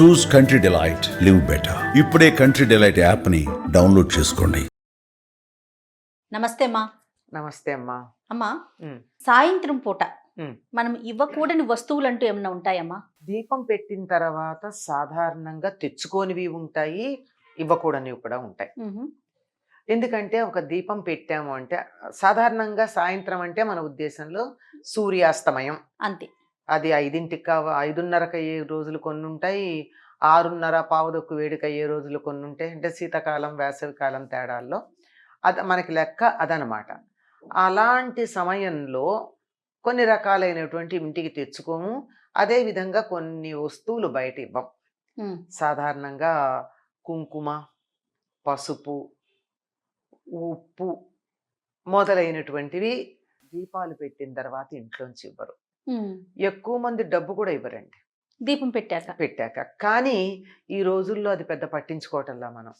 చూస్ country delight, live better. ఇప్పుడే country delight app ని download చేసుకోండి. నమస్తే అమ్మా. నమస్తే అమ్మా. అమ్మా, ఉమ్, సాయంత్రం పూట ఉమ్. మనం ఇవ్వకూడని వస్తువులు అంటూ ఏమైనా ఉంటాయమ్మా? దీపం పెట్టిన తర్వాత సాధారణంగా తెచ్చుకోనివి ఉంటాయి, ఇవ్వకూడనివి కూడా ఉంటాయి. మ్హూ. ఎందుకంటే ఒక దీపం పెట్టాము అంటే సాధారణంగా సాయంత్రం అంటే మన ఉద్దేశంలో సూర్యాస్తమయం. అంతే. అది 5:30కి అయ్యే రోజులు కొన్ని ఉంటాయి, 6:30 పావుదొక్కు వేడికి అయ్యే రోజులు కొన్ని ఉంటాయి. అంటే శీతాకాలం వేసవి కాలం తేడాల్లో అది మనకి లెక్క అదనమాట. అలాంటి సమయంలో కొన్ని రకాలైనటువంటి ఇంటికి తెచ్చుకోము. అదేవిధంగా కొన్ని వస్తువులు బయట ఇవ్వం. మ్. సాధారణంగా కుంకుమ, పసుపు, ఉప్పు మొదలైనటువంటివి దీపాలు పెట్టిన తర్వాత ఇంట్లోంచి ఇవ్వరు. మ్. ఎక్కువ మంది డబ్బు కూడా ఇవ్వరండి దీపం పెట్టాక. కానీ ఈ రోజుల్లో అది పెద్ద పట్టించుకోవటంలా మనం.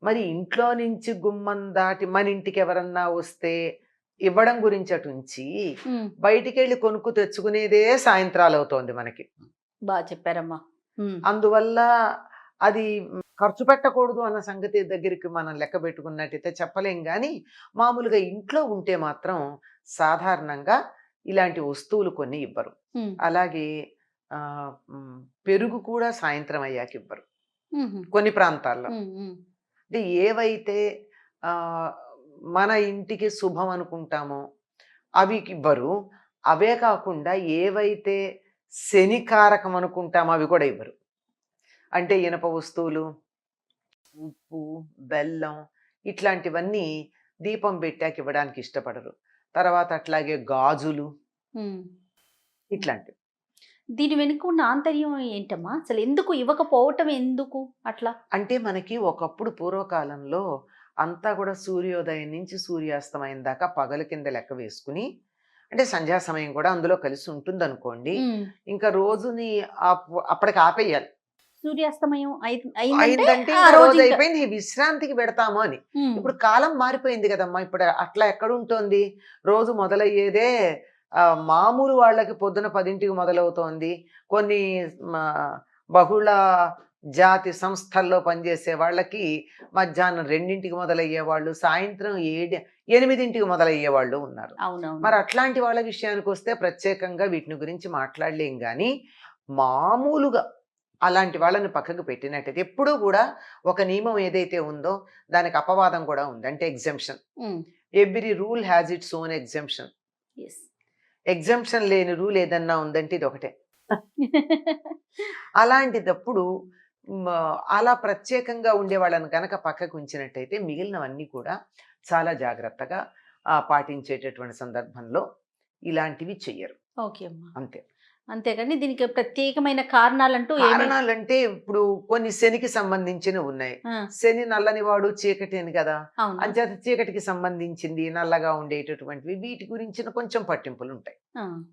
మరి ఇంట్లో నుంచి గుమ్మం దాటి మన ఇంటికి ఎవరన్నా వస్తే ఇవ్వడం గురించి అటు ఉంచి మ్. బయటికి వెళ్ళి కొనుక్కు తెచ్చుకునేదే సాయంత్రాలు అవుతోంది మనకి. బాగా చెప్పారమ్మా. మ్. అందువల్ల అది ఖర్చు పెట్టకూడదు అన్న సంగతి దగ్గరికి మనం లెక్క పెట్టుకున్నట్టయితే చెప్పలేం. కానీ మామూలుగా ఇంట్లో ఉంటే మాత్రం సాధారణంగా ఇలాంటి వస్తువులు కొన్ని ఇవ్వరు. మ్. అలాగే పెరుగు కూడా సాయంత్రం అయ్యాక ఇవ్వరు మ్హూ. కొన్ని ప్రాంతాల్లో. మ్. మ్. అంటే ఏవైతే ఆ, మన ఇంటికి శుభం అనుకుంటామో అవి ఇవ్వరు. అవే కాకుండా ఏవైతే శనికారకం అనుకుంటామో అవి కూడా ఇవ్వరు. అంటే ఇనప వస్తువులు, ఉప్పు, బెల్లం ఇట్లాంటివన్నీ దీపం పెట్టాక ఇవ్వడానికి ఇష్టపడరు. తర్వాత అట్లాగే గాజులు మ్. ఇట్లాంటివి. దీని వెనుక ఉన్న ఆంతర్యం ఏంటమ్మా? అసలు ఎందుకు ఇవ్వకపోవటం, ఎందుకు అట్లా? అంటే మనకి ఒకప్పుడు పూర్వకాలంలో అంతా కూడా సూర్యోదయం నుంచి సూర్యాస్తమయం దాకా పగల కింద లెక్క వేసుకుని, అంటే సంధ్యా సమయం కూడా అందులో కలిసి ఉంటుంది అనుకోండి. మ్. ఇంకా రోజుని అప్పటికి ఆపేయాలి. సూర్యాస్తమయం అయిందంటే అయిందంటే ఆ ఇంకా రోజు రోజు ఇంకా- అయిపోయింది, ఈ విశ్రాంతికి పెడతాము అని. మ్. ఇప్పుడు కాలం మారిపోయింది కదమ్మా. ఇప్పుడు అట్లా ఎక్కడుంటోంది? రోజు మొదలయ్యేదే మామూలు వాళ్ళకి పొద్దున 10ంటికి మొదలవుతోంది. కొన్ని బహుళ జాతి సంస్థల్లో పనిచేసే వాళ్ళకి మధ్యాహ్నం 2ంటికి మొదలయ్యే వాళ్ళు, సాయంత్రం 8ంటికి మొదలయ్యే వాళ్ళు ఉన్నారు. అవునవును. మరి అట్లాంటి వాళ్ళ విషయానికి వస్తే ప్రత్యేకంగా వీటిని గురించి మాట్లాడలేం. కానీ మామూలుగా అలాంటి వాళ్ళని పక్కకు పెట్టినట్టయితే ఎప్పుడూ కూడా ఒక నియమం ఏదైతే ఉందో దానికి అపవాదం కూడా ఉంది. అంటే exemption. Hmm. Every rule has its own exemption. Yes. Exemption లేని రూల్ ఏదన్నా ఉందంటే ఇది ఒకటే. అలాంటిదప్పుడు అలా ప్రత్యేకంగా ఉండే వాళ్ళని కనుక పక్కకు ఉంచినట్టయితే మిగిలినవన్నీ కూడా చాలా జాగ్రత్తగా పాటించేటటువంటి సందర్భంలో ఇలాంటివి చెయ్యరు. ఓకే అమ్మా. అంతే. అంతేగాని దీనికి ప్రత్యేకమైన కారణాలంటూ ఏమీ కారణాలంటే ఇప్పుడు కొన్ని శనికి సంబంధించినవి ఉన్నాయి. ఆ, శని నల్లని వాడు చీకటి అని కదా. అవును. అంచేత చీకటికి సంబంధించింది నల్లగా ఉండేటటువంటివి వీటి గురించిన కొంచెం పట్టింపులు ఉంటాయి. ఆ.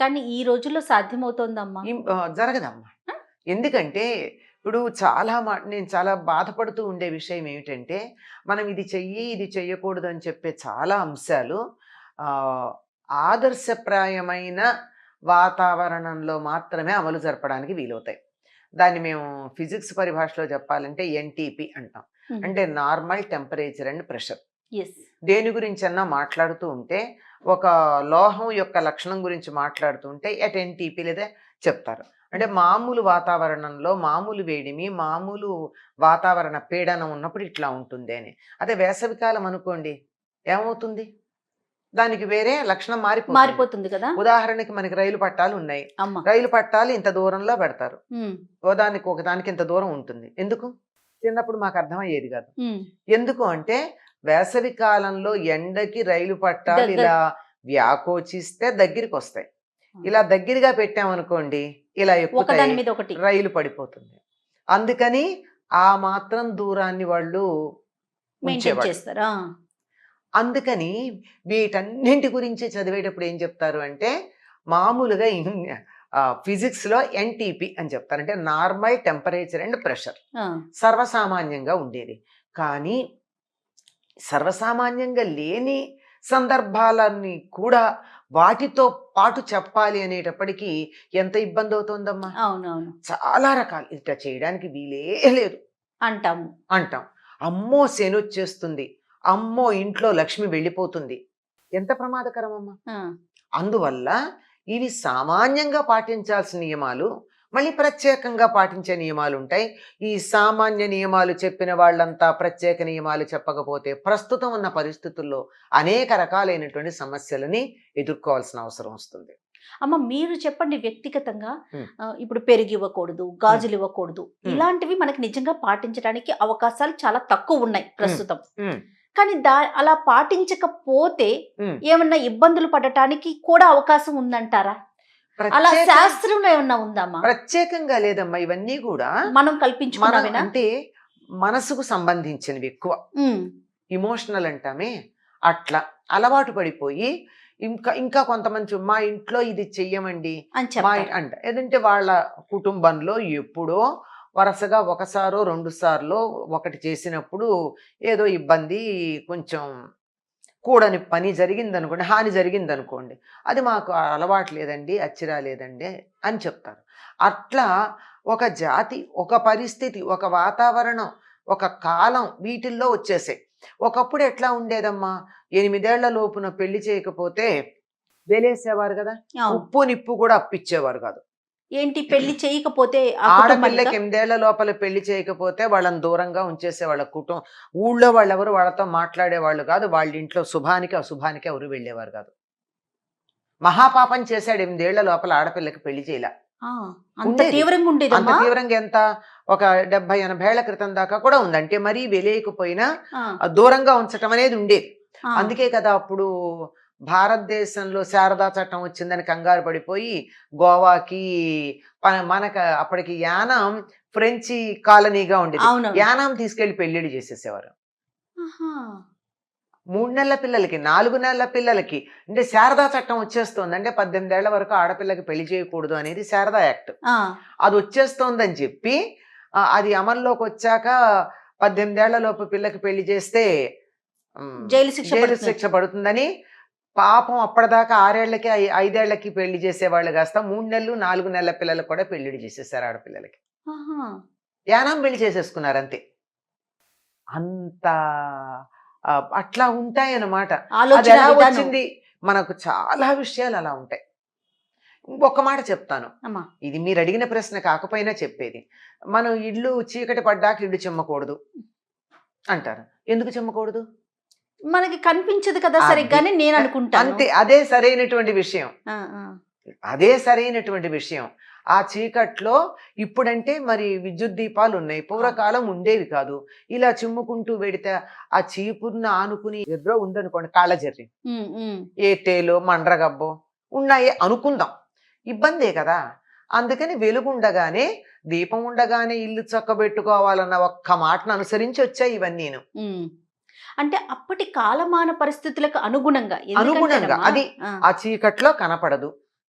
కానీ ఈ రోజుల్లో సాధ్యమవుతోందమ్మా? జరగదమ్మా. ఆ? ఎందుకంటే ఇప్పుడు నేను చాలా బాధపడుతూ ఉండే విషయం ఏమిటంటే మనం ఇది చెయ్యి ఇది చెయ్యకూడదు అని చెప్పే చాలా అంశాలు ఆ, ఆదర్శప్రాయమైన వాతావరణంలో మాత్రమే అమలు జరపడానికి వీలవుతాయి. దాన్ని మేము ఫిజిక్స్ పరిభాషలో చెప్పాలంటే ఎన్టీపీ అంటాం. మ్. అంటే normal temperature and pressure. Yes. దేని గురించి అన్నా మాట్లాడుతూ ఉంటే ఒక లోహం యొక్క లక్షణం గురించి మాట్లాడుతూ ఉంటే ఎట్ ఎన్టీపీ లేదా చెప్తారు. అంటే మామూలు వాతావరణంలో మామూలు వేడిమి, మామూలు వాతావరణ పీడనం ఉన్నప్పుడు ఇట్లా ఉంటుంది అని. అదే వేసవికాలం అనుకోండి ఏమవుతుంది? దానికి వేరే లక్షణం మారిపోతుంది కదా. ఉదాహరణకి మనకి రైలు పట్టాలు ఉన్నాయి. అమ్మా. రైలు పట్టాలు ఇంత దూరంలో పెడతారు. మ్. ఒకదానికి ఇంత దూరం ఉంటుంది. ఎందుకు? చిన్నప్పుడు మాకు అర్థమయ్యేది కాదు. మ్. ఎందుకు అంటే వేసవి కాలంలో ఎండకి రైలు పట్టాలు దగ్గర- ఇలా వ్యాకోచిస్తే దగ్గరికి వస్తాయి. ఇలా దగ్గరగా పెట్టామనుకోండి ఇలా ఒకదాని ఎక్కుతాయి, మీద ఒకటి. రైలు పడిపోతుంది. అందుకని ఆ మాత్రం దూరాన్ని వాళ్ళు మెయింటైన్ ఉంచేవాళ్ళు. చేస్తారా? అందుకని వీటన్నింటి గురించి చదివేటప్పుడు ఏం చెప్తారు అంటే మామూలుగా ఫిజిక్స్లో ఎన్టీపీ అని చెప్తారు. అంటే నార్మల్ టెంపరేచర్ అండ్ ప్రెషర్ సర్వసామాన్యంగా ఉండేది. కానీ సర్వసామాన్యంగా లేని సందర్భాలన్నీ కూడా వాటితో పాటు చెప్పాలి అనేటప్పటికీ ఎంత ఇబ్బంది అవుతుందమ్మా. అవునవును. చాలా రకాలు ఇట్లా చేయడానికి వీలే లేదు అంటాము. అంటాం. అమ్మో శనొచ్చేస్తుంది, అమ్మో ఇంట్లో లక్ష్మి వెళ్ళిపోతుంది, ఎంత ప్రమాదకరం అమ్మా. ఆ, అందువల్ల ఇవి సామాన్యంగా పాటించాల్సిన నియమాలు, మళ్ళీ ప్రత్యేకంగా పాటించే నియమాలు ఉంటాయి. ఈ సామాన్య నియమాలు చెప్పిన వాళ్ళంతా ప్రత్యేక నియమాలు చెప్పకపోతే ప్రస్తుతం ఉన్న పరిస్థితుల్లో అనేక రకాలైనటువంటి సమస్యలని ఎదుర్కోవాల్సిన అవసరం వస్తుంది. అమ్మ మీరు చెప్పండి వ్యక్తిగతంగా. ఉమ్. ఇప్పుడు పెరుగు ఇవ్వకూడదు, గాజులు ఇవ్వకూడదు, ఇలాంటివి మనకి నిజంగా పాటించడానికి అవకాశాలు చాలా తక్కువ ఉన్నాయి ప్రస్తుతం. ఉమ్, కానీ అలా పాటించకపోతే ఉమ్. ఏమన్నా ఇబ్బందులు పడటానికి కూడా అవకాశం ఉందంటారా? అలా ప్రత్యేక- శాస్త్రంలో ఏమన్నా ఉందమ్మా? ప్రత్యేకంగా లేదమ్మా, ఇవన్నీ కూడా మనం మన కల్పించుకున్నామేనా? అంటే మనసుకు సంబంధించినవి ఎక్కువ. ఉమ్, ఇమోషనల్ అంటామే, అట్లా అలవాటు పడిపోయి ఇంకా ఇంకా కొంతమంది మా ఇంట్లో ఇది చెయ్యమండి అని మా చెప్పారు. అంట ఏదంటే వాళ్ళ కుటుంబంలో ఎప్పుడో వరుసగా ఒకసారో రెండు సార్లు ఒకటి చేసినప్పుడు ఏదో ఇబ్బంది, కొంచెం కూడని పని జరిగింది అనుకోండి, హాని జరిగింది అనుకోండి, అది మాకు అలవాటు లేదండి, అచ్చిరా లేదండి అని చెప్తారు. అట్లా ఒక జాతి, ఒక పరిస్థితి, ఒక వాతావరణం, ఒక కాలం వీటిల్లో వచ్చేసాయి. ఒకప్పుడు ఎట్లా ఉండేదమ్మా, 8 ఏళ్ల లోపున పెళ్లి చేయకపోతే వెలేసేవారు కదా, అవును. ఉప్పు నిప్పు కూడా అప్పిచ్చేవారు కాదు. ఏంటి పెళ్లి చేయకపోతే ఆ కుటుంబానికా? ఆడపిల్లకి 8 ఏళ్ల లోపల పెళ్లి చేయకపోతే వాళ్ళని దూరంగా ఉంచేసే వాళ్ళ కుటుంబం. ఊళ్ళో వాళ్ళెవరు వాళ్ళతో మాట్లాడేవాళ్ళు కాదు, వాళ్ళ ఇంట్లో శుభానికి అశుభానికి ఎవరు వెళ్ళేవారు కాదు. మహాపాపం చేశాడు, 8 ఏళ్ల లోపల ఆడపిల్లకి పెళ్లి చేయలే. ఆ, అంత ఉండేది. తీవ్రంగా అంత ఉండేదమ్మా. తీవ్రంగా ఎంత, ఒక 70-80 ఏళ్ల క్రితం దాకా కూడా ఉంది. అంటే మరీ వెలేయకపోయినా ఆ, దూరంగా ఉంచటం అనేది ఉండేది. ఆ, అందుకే కదా అప్పుడు భారతదేశంలో శారదా చట్టం వచ్చిందని కంగారు పడిపోయి గోవాకి, మనకు అప్పటికి యానాం ఫ్రెంచి కాలనీగా ఉండేది, అవునవును. యానాం తీసుకెళ్లి పెళ్లిళ్ళు చేసేసేవారు. ఆహా. 3 నెలల పిల్లలకి, 4 నెలల పిల్లలకి. అంటే శారదా చట్టం వచ్చేస్తోంది, అంటే 18 ఏళ్ల వరకు ఆడపిల్లకి పెళ్లి చేయకూడదు అనేది శారదా యాక్ట్. ఆ, అది వచ్చేస్తోందని చెప్పి అది అమల్లోకి వచ్చాక 18 ఏళ్ల లోపు పిల్లకి పెళ్లి చేస్తే జైలు శిక్ష జైలు పడుతుంది. శిక్ష పడుతుందని పాపం అప్పటిదాకా 6 ఏళ్లకి 5 ఏళ్లకి పెళ్లి చేసేవాళ్ళు కాస్త 3 నెలలు 4 నెలల పిల్లలకు కూడా పెళ్లిళ్ళు చేసేసారు ఆడపిల్లలకి. ఆహా. యానాం పెళ్లి చేసేసుకున్నారు అంతే. అంత అట్లా ఉంటాయన్నమాట. అది ఆలోచన ఎలా విధానం. వచ్చింది, మనకు చాలా విషయాలు అలా ఉంటాయి. ఇంకొక మాట చెప్తాను, అమ్మా. ఇది మీరు అడిగిన ప్రశ్న కాకపోయినా చెప్పేది. మనం ఇల్లు చీకటి పడ్డాక ఇల్లు చిమ్మకూడదు అంటారు. ఎందుకు చిమ్మకూడదు? మనకి కనిపించదు కదా అది- సరిగ్గానే నేను అనుకుంటాను. అంతే, అదే సరైనటువంటి విషయం. ఆ, ఆ. అదే సరైనటువంటి విషయం. ఆ చీకట్లో ఇప్పుడంటే మరి విద్యుత్ దీపాలు ఉన్నాయి, పూర్వకాలం ఉండేవి కాదు. ఇలా చిమ్ముకుంటూ వెడితే ఆ చీపుర్ను ఆనుకుని ఎర్ర ఉందనుకోండి, కాళ్ళజర్రి, ఉమ్, ఉమ్. ఏ తేలో మండ్రగబ్బో ఉన్నాయే అనుకుందాం, ఇబ్బందే కదా. అందుకని వెలుగు ఉండగానే, దీపం ఉండగానే ఇల్లు చక్కబెట్టుకోవాలన్న ఒక్క మాటను అనుసరించి వచ్చాయి ఇవన్నీను. ఉమ్. అంటే అప్పటి కాలమాన పరిస్థితులకు అనుగుణంగా. అనుగుణంగా ఎందుకంటేనమ్మా, అది ఆ, ఆ చీకట్లో కనపడదు.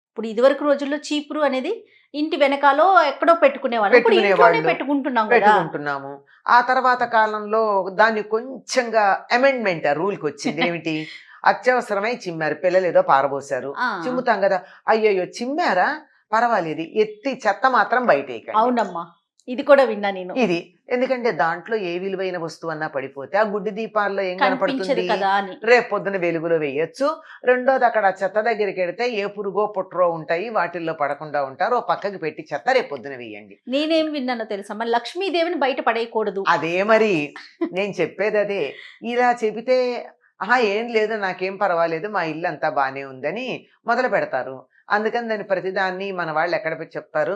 ఇప్పుడు ఇదివరకు రోజుల్లో చీపురు అనేది ఇంటి వెనకాలో ఎక్కడో పెట్టుకునేవాళ్ళు. ఇప్పుడు ఇంట్లోనే పెట్టుకునేవాళ్ళు. పెట్టుకుంటున్నాం కదా. పెట్టుకుంటున్నాము. ఆ తర్వాత కాలంలో దాన్ని కొంచెంగా అమెండ్మెంట్ రూల్కి వచ్చింది. ఏమిటి, అత్యవసరమై చిమ్మారు, పిల్లలు ఏదో పారబోసారు, ఆ, చిమ్ముతాం కదా, అయ్యయ్యో చిమ్మారా పర్వాలేదు, ఎత్తి చెత్త మాత్రం బయట వేయకండి. అవునమ్మా, ఇది కూడా విన్నా నేను. ఇది ఎందుకంటే దాంట్లో ఏ విలువైన వస్తువు అన్నా పడిపోతే ఆ గుడ్డి దీపాల్లో ఏం కనిపించదు కనపడుతుంది, కదా అని. రేపు పొద్దున వెలుగులో వేయొచ్చు. రెండోది, అక్కడ చెత్త దగ్గరికి వెడితే ఏ పురుగో పుట్రో ఉంటాయి, వాటిల్లో పడకుండా ఉంటారు, ఓ పక్కకి పెట్టి చెత్త రేపు పొద్దున వేయండి. నేనేం విన్నానో తెలుసమ్మా, లక్ష్మీదేవిని బయట పడేయకూడదు. అదే మరి నేను చెప్పేది అదే. ఇలా చెబితే ఏం లేదు, నాకేం పర్వాలేదు, మా ఇల్లు అంతా బానే ఉందని మొదలు పెడతారు. అందుకని దాన్ని ప్రతిదాన్ని మన వాళ్ళు ఎక్కడ పెట్టి చెప్తారు,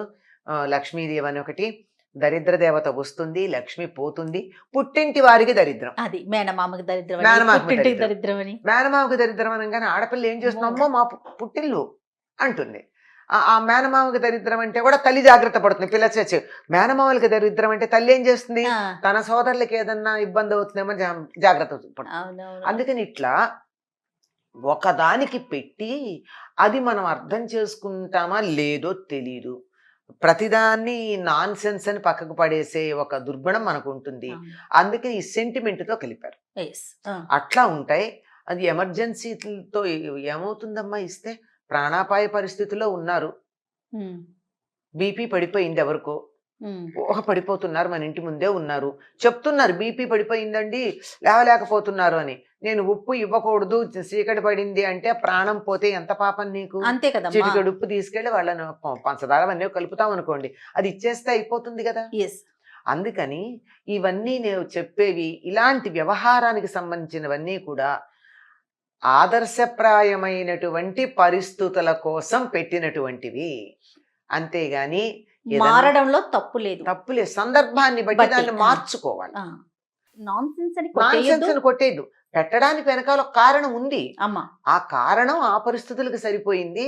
లక్ష్మీదేవి అని ఒకటి, దరిద్ర దేవత వస్తుంది, లక్ష్మి పోతుంది, పుట్టింటి వారికి దరిద్రం. అది మేనమామకి దరిద్రం, మేనమామకి పుట్టింటికి దరిద్రం. దరిద్రం అని. మేనమామకి దరిద్రం అనగానే ఆడపిల్ల ఏం చేస్తుందమ్మో మా పుట్టిల్లు అంటుంది. ఆ మేనమామకి దరిద్రం అంటే కూడా తల్లి జాగ్రత్త పడుతుంది, పిల్ల చచ్చి. మేనమామలకి దరిద్రం అంటే తల్లి ఏం చేస్తుంది, ఆ, తన సోదరులకి ఏదన్నా ఇబ్బంది అవుతుందేమో జాగ్రత్త పడుతుంది. అవునవును. అందుకని ఇట్లా ఒకదానికి పెట్టి అది మనం అర్థం చేసుకుంటామా లేదో తెలీదు. ప్రతిదాన్ని నాన్ సెన్స్ అని పక్కకు పడేసే ఒక దుర్గుణం మనకు ఉంటుంది. అవును. అందుకే ఈ సెంటిమెంట్తో కలిపారు. Yes. ఆ, అట్లా ఉంటాయి. అది ఎమర్జెన్సీతో ఏమవుతుందమ్మా ఇస్తే? ప్రాణాపాయ పరిస్థితిలో ఉన్నారు, ఉమ్, బీపీ పడిపోయింది ఎవరికో, ఉమ్, ఊహ పడిపోతున్నారు, మన ఇంటి ముందే ఉన్నారు, చెప్తున్నారు బీపీ పడిపోయిందండి లేవలేకపోతున్నారు అని. నేను ఉప్పు ఇవ్వకూడదు, చీకటి పడింది అంటే ప్రాణం పోతే ఎంత పాపం నీకు? అంతే కదమ్మా. చిటికెడు ఉప్పు తీసుకెళ్ళి వాళ్ళని పంచదార అవన్నీ కలుపుతాం అనుకోండి, అది ఇచ్చేస్తే అయిపోతుంది కదా. ఎస్. అందుకని ఇవన్నీ నేను చెప్పేవి ఇలాంటి వ్యవహారానికి సంబంధించినవన్నీ కూడా ఆదర్శప్రాయమైనటువంటి పరిస్థితుల కోసం పెట్టినటువంటివి. అంతేగాని మారడంలో తప్పు లేదు. తప్పులే, సందర్భాన్ని బట్టి బట్టి, దాన్ని ఆ. మార్చుకోవాలి. నాన్ సెన్స్ అని నాన్ కొట్టేయొద్దు. సెన్స్ కొట్టేద్దు. పెట్టడానికి వెనకాల ఒక కారణం ఉంది. అమ్మా, ఆ కారణం ఆ పరిస్థితులకు సరిపోయింది,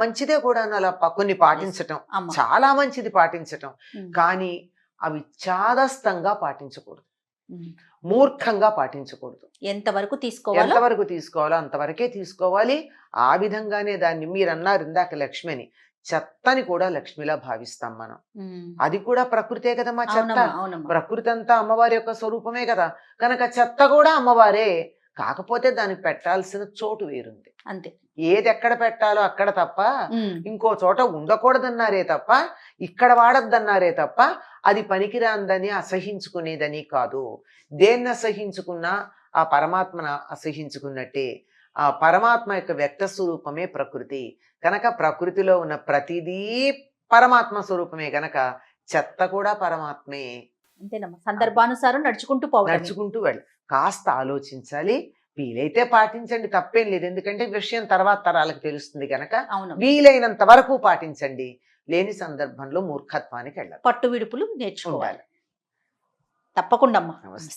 మంచిదే కూడా అలా కొన్ని పాటించటం అమ్మా. చాలా మంచిది పాటించటం. ఉమ్, కానీ అవి చాదస్తంగా పాటించకూడదు, ఉమ్. మూర్ఖంగా పాటించకూడదు. ఎంతవరకు తీసుకోవాలో ఎంతవరకు తీసుకోవాలో అంతవరకే తీసుకోవాలి. ఆ విధంగానే దాన్ని మీరు అన్నారు ఇందాక లక్ష్మి అని, చెత్తని కూడా లక్ష్మిలా భావిస్తాం మనం. ఉమ్, అది కూడా ప్రకృతే కదమ్మా చెత్త. అవునమ్మా, అవునమ్మా. ప్రకృతి అంతా అమ్మవారి యొక్క స్వరూపమే కదా, కనుక చెత్త కూడా అమ్మవారే. కాకపోతే దానికి పెట్టాల్సిన చోటు వేరుంది. అంతే. ఏది ఎక్కడ పెట్టాలో అక్కడ తప్ప ఉమ్, ఇంకో చోట ఉండకూడదన్నారే తప్ప, ఇక్కడ వాడద్దన్నారే తప్ప, అది పనికిరాందని అసహించుకునేదని కాదు. దేన్ని అసహించుకున్నా ఆ పరమాత్మను అసహించుకున్నట్టే. ఆ పరమాత్మ యొక్క వ్యక్త స్వరూపమే ప్రకృతి కనుక, ప్రకృతిలో ఉన్న ప్రతిదీ పరమాత్మ స్వరూపమే గనక చెత్త కూడా పరమాత్మే. అంతేనమ్మా. సందర్భానుసారం నడుచుకుంటూ పోవడం. నడుచుకుంటూ వెళ్ళి కాస్త ఆలోచించాలి. వీలైతే పాటించండి, తప్పేం లేదు. ఎందుకంటే విషయం తర్వాత తరాలకు తెలుస్తుంది కనుక అవును. వీలైనంత వరకు పాటించండి. లేని సందర్భంలో మూర్ఖత్వానికి వెళ్ళాలి. పట్టు విడుపులు నేర్చుకోవాలి. ఉండాలి. తప్పకుండా అమ్మా. నమస్తే. నమస్తే.